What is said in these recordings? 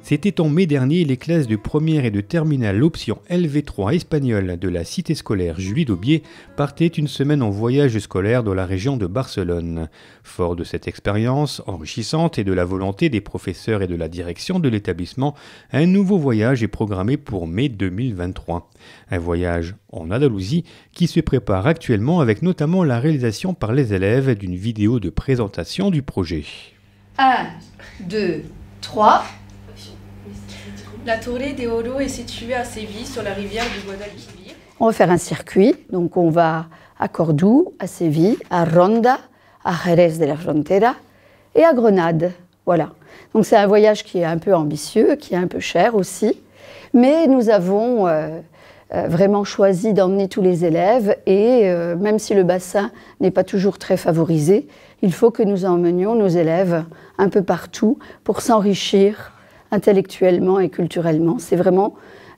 C'était en mai dernier, les classes de première et de terminale option LV3 espagnole de la cité scolaire Julie d'Aubier partaient une semaine en voyage scolaire dans la région de Barcelone. Fort de cette expérience enrichissante et de la volonté des professeurs et de la direction de l'établissement, un nouveau voyage est programmé pour mai 2023. Un voyage en Andalousie qui se prépare actuellement avec notamment la réalisation par les élèves d'une vidéo de présentation du projet. 1, 2, 3... La Torre de Oro est située à Séville, sur la rivière du Guadalquivir. On va faire un circuit, donc on va à Cordoue, à Séville, à Ronda, à Jerez de la Frontera et à Grenade. Voilà. Donc c'est un voyage qui est un peu ambitieux, qui est un peu cher aussi, mais nous avons vraiment choisi d'emmener tous les élèves et même si le bassin n'est pas toujours très favorisé, il faut que nous emmenions nos élèves un peu partout pour s'enrichir intellectuellement et culturellement. C'est vraiment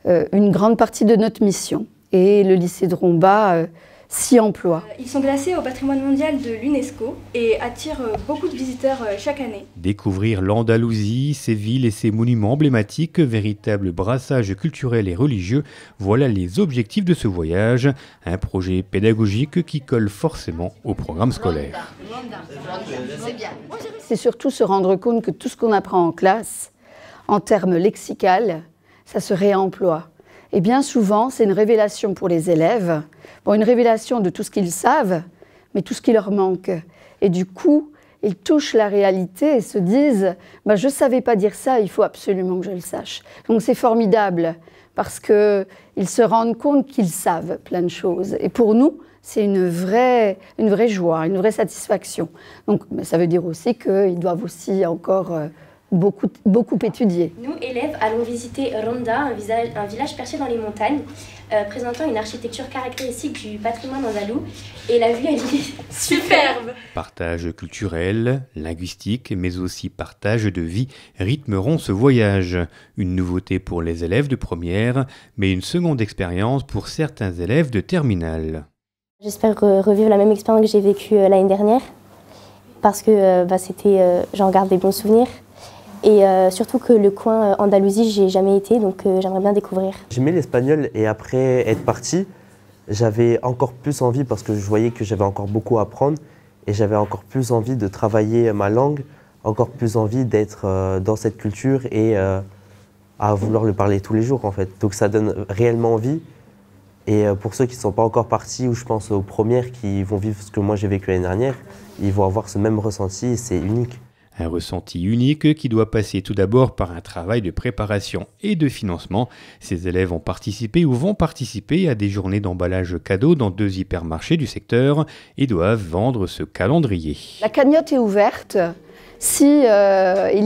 une grande partie de notre mission. Et le lycée de Romba s'y emploie. Ils sont classés au patrimoine mondial de l'UNESCO et attirent beaucoup de visiteurs chaque année. Découvrir l'Andalousie, ses villes et ses monuments emblématiques, véritable brassage culturel et religieux, voilà les objectifs de ce voyage. Un projet pédagogique qui colle forcément au programme scolaire. C'est surtout se rendre compte que tout ce qu'on apprend en classe, en termes lexicales, ça se réemploie. Et bien souvent, c'est une révélation pour les élèves, bon, une révélation de tout ce qu'ils savent, mais tout ce qui leur manque. Et du coup, ils touchent la réalité et se disent bah, « je ne savais pas dire ça, il faut absolument que je le sache ». Donc c'est formidable, parce qu'ils se rendent compte qu'ils savent plein de choses. Et pour nous, c'est une vraie joie, une vraie satisfaction. Donc ça veut dire aussi qu'ils doivent aussi encore beaucoup étudié. Nous, élèves, allons visiter Ronda, un village perché dans les montagnes, présentant une architecture caractéristique du patrimoine andalou. Et la vue, elle est superbe. Partage culturel, linguistique, mais aussi partage de vie rythmeront ce voyage. Une nouveauté pour les élèves de première, mais une seconde expérience pour certains élèves de terminale. J'espère revivre la même expérience que j'ai vécue l'année dernière, parce que j'en garde des bons souvenirs. Et surtout que le coin Andalousie, j'y ai jamais été, donc j'aimerais bien découvrir. J'aimais l'espagnol et après être parti, j'avais encore plus envie parce que je voyais que j'avais encore beaucoup à apprendre et j'avais encore plus envie de travailler ma langue, encore plus envie d'être dans cette culture et à vouloir le parler tous les jours en fait. Donc ça donne réellement envie. Et pour ceux qui ne sont pas encore partis, ou je pense aux premières qui vont vivre ce que moi j'ai vécu l'année dernière, ils vont avoir ce même ressenti et c'est unique. Un ressenti unique qui doit passer tout d'abord par un travail de préparation et de financement. Ces élèves ont participé ou vont participer à des journées d'emballage cadeaux dans 2 hypermarchés du secteur et doivent vendre ce calendrier. La cagnotte est ouverte. Si il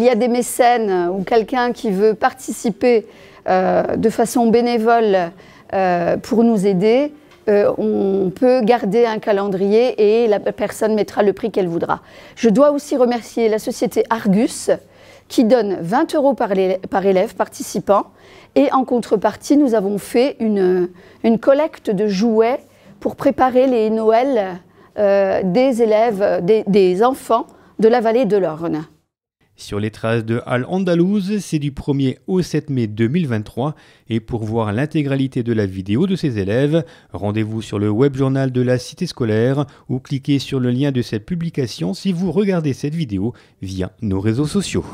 y a des mécènes ou quelqu'un qui veut participer de façon bénévole pour nous aider, on peut garder un calendrier et la personne mettra le prix qu'elle voudra. Je dois aussi remercier la société Argus qui donne 20 € par élève participant et en contrepartie nous avons fait une collecte de jouets pour préparer les Noëls des élèves, des enfants de la vallée de l'Orne. Sur les traces de Al-Andalouse, c'est du 1er au 7 mai 2023 et pour voir l'intégralité de la vidéo de ces élèves, rendez-vous sur le web journal de la cité scolaire ou cliquez sur le lien de cette publication si vous regardez cette vidéo via nos réseaux sociaux.